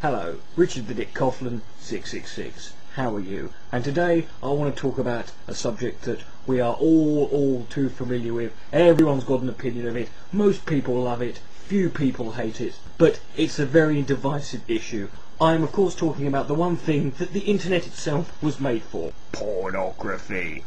Hello, Richard the Dick Coughlan666. How are you? And today I want to talk about a subject that we are all too familiar with. Everyone's got an opinion of it. Most people love it. Few people hate it. But it's a very divisive issue. I am of course talking about the one thing that the internet itself was made for. Pornography.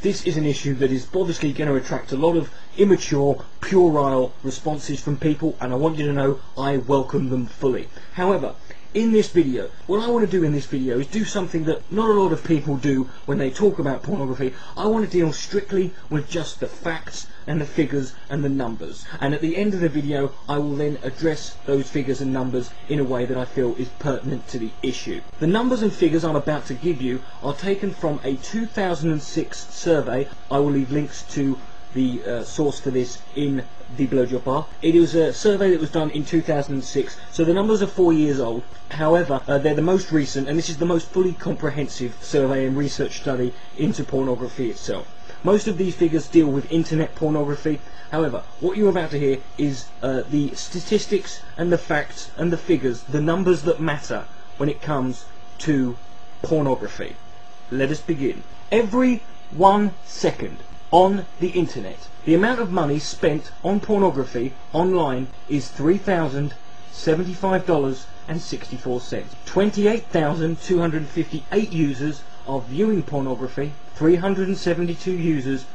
This is an issue that is obviously going to attract a lot of immature, puerile responses from people, and I want you to know I welcome them fully. However, in this video, what I want to do in this video is do something that not a lot of people do when they talk about pornography. I want to deal strictly with just the facts and the figures and the numbers. And at the end of the video, I will then address those figures and numbers in a way that I feel is pertinent to the issue. The numbers and figures I'm about to give you are taken from a 2006 survey. I will leave links to the source for this in the blowjob bar. It was a survey that was done in 2006, so the numbers are 4 years old. However, they're the most recent, and this is the most fully comprehensive survey and research study into pornography itself. Most of these figures deal with internet pornography. However, what you're about to hear is the statistics and the facts and the figures, the numbers that matter when it comes to pornography. Let us begin. Every 1 second on the internet, the amount of money spent on pornography online is $3,075.64. 28,258 users are viewing pornography. 372 users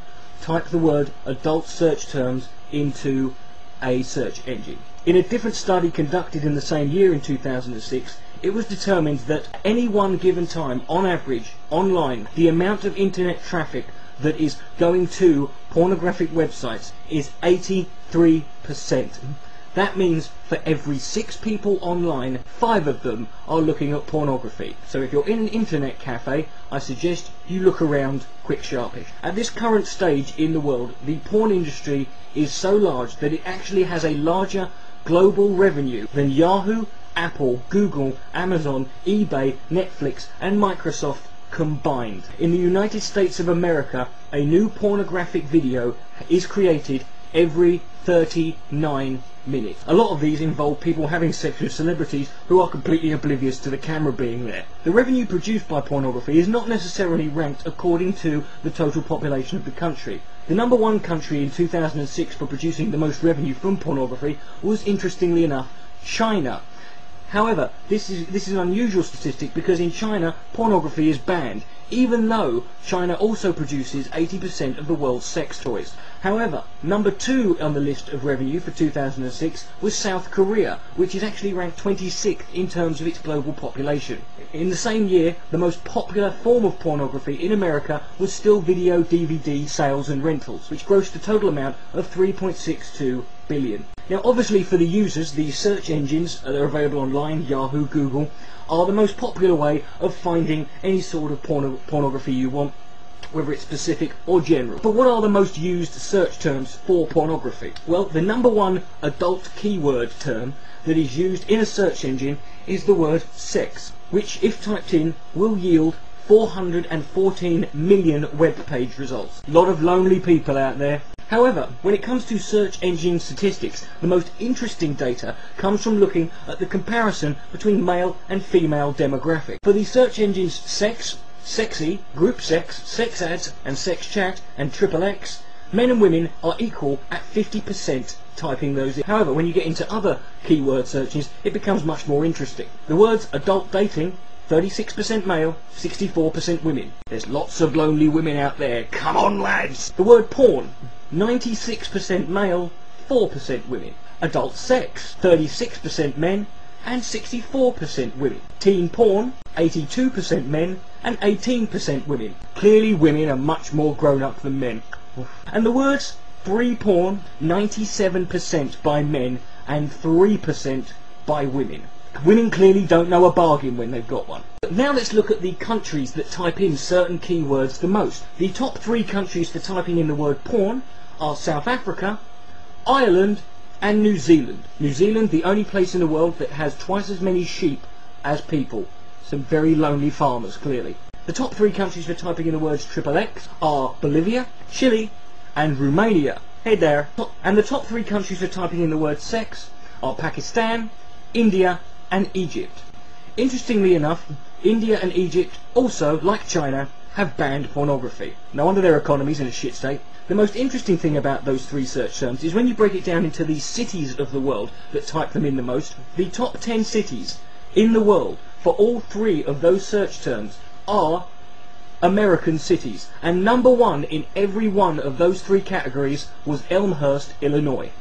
type the word adult search terms into a search engine. In a different study conducted in the same year in 2006, it was determined that at any one given time, on average, online, the amount of internet traffic that is going to pornographic websites is 83%. That means for every 6 people online, 5 of them are looking at pornography. So if you're in an internet cafe, I suggest you look around quick sharpish. At this current stage in the world, the porn industry is so large that it actually has a larger global revenue than Yahoo, Apple, Google, Amazon, eBay, Netflix and Microsoft combined. In the United States of America, a new pornographic video is created every 39 minutes. A lot of these involve people having sex with celebrities who are completely oblivious to the camera being there. The revenue produced by pornography is not necessarily ranked according to the total population of the country. The number 1 country in 2006 for producing the most revenue from pornography was, interestingly enough, China. However, this is an unusual statistic because in China, pornography is banned, even though China also produces 80% of the world's sex toys. However, number 2 on the list of revenue for 2006 was South Korea, which is actually ranked 26th in terms of its global population. In the same year, the most popular form of pornography in America was still video DVD sales and rentals, which grossed a total amount of $3.62 billion. Now obviously for the users, the search engines that are available online, Yahoo, Google, are the most popular way of finding any sort of pornography you want, whether it's specific or general. But what are the most used search terms for pornography? Well, the number 1 adult keyword term that is used in a search engine is the word sex, which if typed in will yield 414 million web page results. A lot of lonely people out there. However, when it comes to search engine statistics, the most interesting data comes from looking at the comparison between male and female demographic. For the search engines sex, sexy, group sex, sex ads and sex chat and XXX, men and women are equal at 50% typing those in. However, when you get into other keyword searches, it becomes much more interesting. The words adult dating, 36% male, 64% women. There's lots of lonely women out there. Come on, lads! The word porn, 96% male, 4% women. Adult sex, 36% men and 64% women. Teen porn, 82% men and 18% women. Clearly women are much more grown up than men. And the words free porn, 97% by men and 3% by women. Women clearly don't know a bargain when they've got one. But now let's look at the countries that type in certain keywords the most. The top 3 countries for typing in the word porn are South Africa, Ireland and New Zealand. New Zealand, the only place in the world that has twice as many sheep as people. Some very lonely farmers, clearly. The top 3 countries for typing in the words XXX are Bolivia, Chile and Romania. Hey there. And the top 3 countries for typing in the word sex are Pakistan, India and Egypt. Interestingly enough, India and Egypt also, like China, have banned pornography. No wonder their economy's in a shit state. The most interesting thing about those three search terms is when you break it down into the cities of the world that type them in the most, the top 10 cities in the world for all three of those search terms are American cities, and number one in every one of those three categories was Elmhurst, Illinois.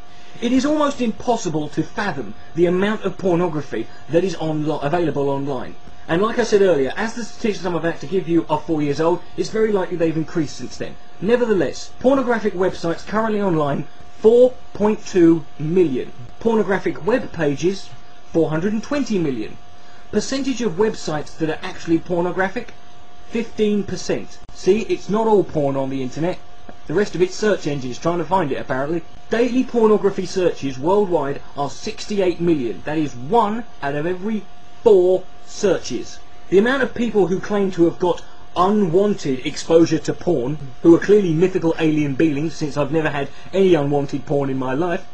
It is almost impossible to fathom the amount of pornography that is available online. And like I said earlier, as the statistics I'm about to give you are 4 years old, it's very likely they've increased since then. Nevertheless, pornographic websites currently online, 4.2 million. Pornographic web pages, 420 million. Percentage of websites that are actually pornographic, 15%. See, it's not all porn on the internet. The rest of it's search engines trying to find it, apparently. Daily pornography searches worldwide are 68 million. That is 1 out of every 4 searches. The amount of people who claim to have got unwanted exposure to porn, who are clearly mythical alien beings, since I've never had any unwanted porn in my life,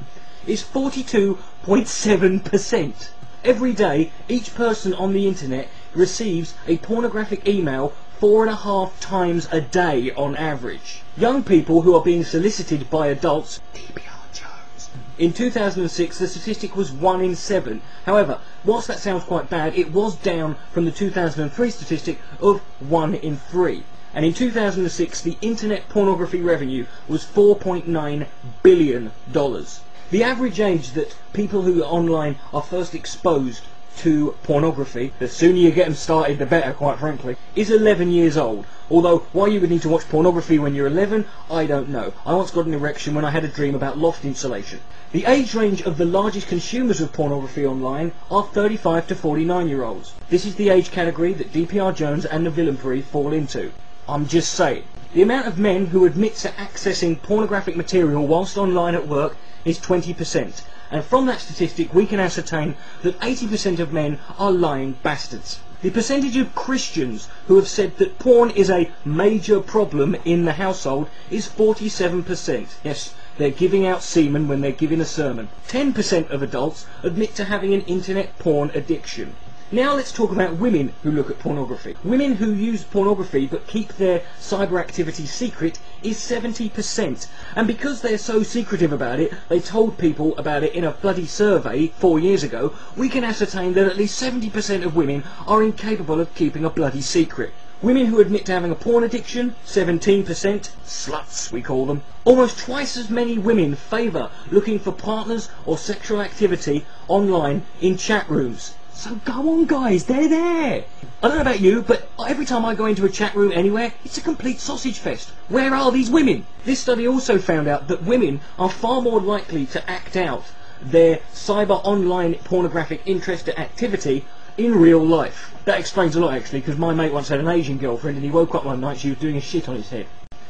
is 42.7%. Every day, each person on the internet receives a pornographic email 4.5 times a day on average. Young people who are being solicited by adults, in 2006 the statistic was 1 in 7. However, whilst that sounds quite bad, it was down from the 2003 statistic of 1 in 3. And in 2006 the internet pornography revenue was $4.9 billion. The average age that people who are online are first exposed to pornography, the sooner you get them started the better, quite frankly, is 11 years old. Although, why you would need to watch pornography when you're 11, I don't know. I once got an erection when I had a dream about loft insulation. The age range of the largest consumers of pornography online are 35 to 49 year olds. This is the age category that DPR Jones and the Villainbury fall into. I'm just saying. The amount of men who admit to accessing pornographic material whilst online at work is 20%. And from that statistic we can ascertain that 80% of men are lying bastards. The percentage of Christians who have said that porn is a major problem in the household is 47%. Yes, they're giving out semen when they're giving a sermon. 10% of adults admit to having an internet porn addiction. Now let's talk about women who look at pornography. Women who use pornography but keep their cyber activity secret is 70%. And because they're so secretive about it, they told people about it in a bloody survey 4 years ago, we can ascertain that at least 70% of women are incapable of keeping a bloody secret. Women who admit to having a porn addiction, 17%, sluts we call them. Almost twice as many women favour looking for partners or sexual activity online in chat rooms. So go on guys, they're there! I don't know about you, but every time I go into a chat room anywhere, it's a complete sausage fest. Where are these women? This study also found out that women are far more likely to act out their cyber online pornographic interest or activity in real life. That explains a lot actually, because my mate once had an Asian girlfriend and he woke up one night, she was doing a shit on his head.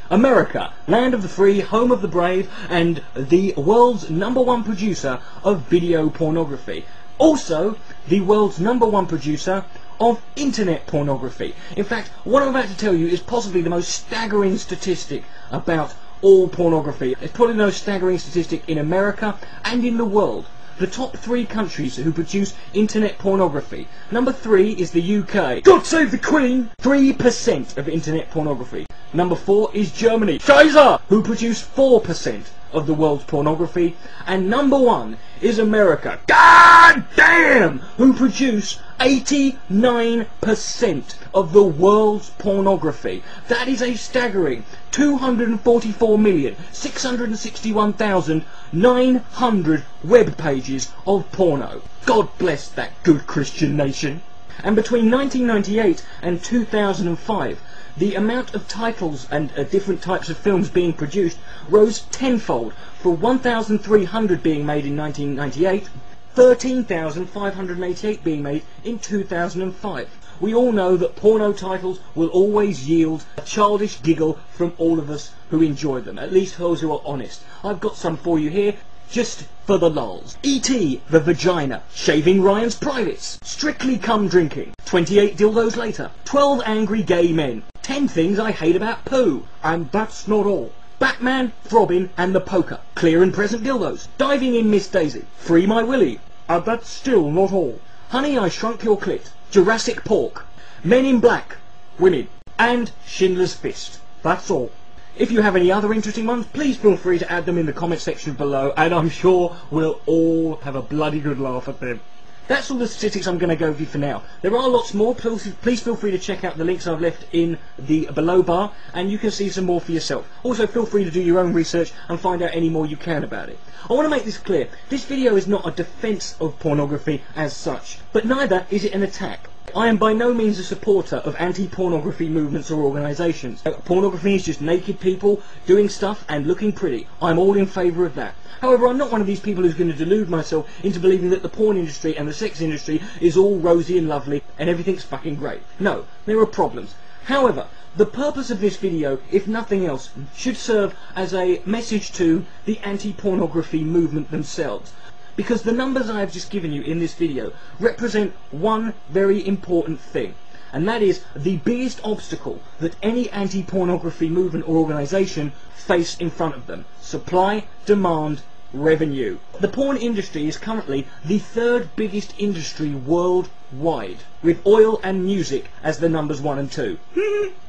America, land of the free, home of the brave, and the world's #1 producer of video pornography. Also, the world's #1 producer of internet pornography. In fact, what I'm about to tell you is possibly the most staggering statistic about all pornography. It's probably the most staggering statistic in America and in the world. The top 3 countries who produce internet pornography. Number 3 is the UK. God save the Queen! 3% of internet pornography. Number 4 is Germany. Scheiße! Who produce 4% of the world's pornography. And number 1 is America. God damn! Who produce 89% of the world's pornography. That is a staggering 244,661,900 web pages of porno. God bless that good Christian nation. And between 1998 and 2005, the amount of titles and different types of films being produced rose tenfold, from 1,300 being made in 1998, 13,588 being made in 2005. We all know that porno titles will always yield a childish giggle from all of us who enjoy them, at least those who are honest. I've got some for you here, just for the lulz. E.T. the Vagina, Shaving Ryan's Privates, Strictly Cum Drinking, 28 Dildos Later, 12 Angry Gay Men, 10 Things I Hate About Poo, and That's Not All, Batman, Throbbing and the Poker, Clear and Present Dildos, Diving in Miss Daisy, Free My Willy, and That's Still Not All, Honey, I Shrunk Your Clit, Jurassic Pork, Men in Black, Women, and Schindler's Fist. That's all. If you have any other interesting ones, please feel free to add them in the comment section below, and I'm sure we'll all have a bloody good laugh at them. That's all the statistics I'm going to go with you for now. There are lots more. Please feel free to check out the links I've left in the below bar, and you can see some more for yourself. Also, feel free to do your own research and find out any more you can about it. I want to make this clear. This video is not a defence of pornography as such, but neither is it an attack. I am by no means a supporter of anti-pornography movements or organisations. Pornography is just naked people doing stuff and looking pretty. I'm all in favour of that. However, I'm not one of these people who's going to delude myself into believing that the porn industry and the sex industry is all rosy and lovely and everything's fucking great. No, there are problems. However, the purpose of this video, if nothing else, should serve as a message to the anti-pornography movement themselves. Because the numbers I have just given you in this video represent one very important thing, and that is the biggest obstacle that any anti-pornography movement or organisation face in front of them: supply, demand, revenue. The porn industry is currently the third biggest industry worldwide, with oil and music as the numbers 1 and 2.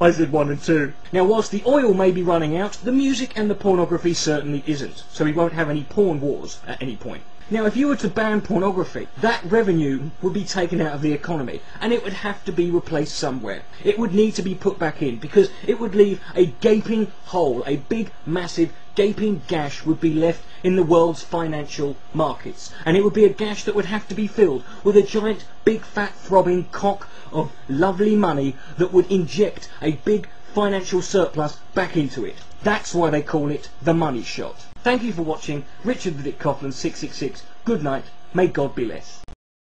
I said 1 and 2. Now, whilst the oil may be running out, the music and the pornography certainly isn't, so we won't have any porn wars at any point. Now, if you were to ban pornography, that revenue would be taken out of the economy, and it would have to be replaced somewhere. It would need to be put back in, because it would leave a gaping hole, a big, massive, gaping gash would be left in the world's financial markets. And it would be a gash that would have to be filled with a giant, big, fat, throbbing cock of lovely money that would inject a big financial surplus back into it. That's why they call it the money shot. Thank you for watching. Richard the Dick Coughlan 666. Good night. May God bless.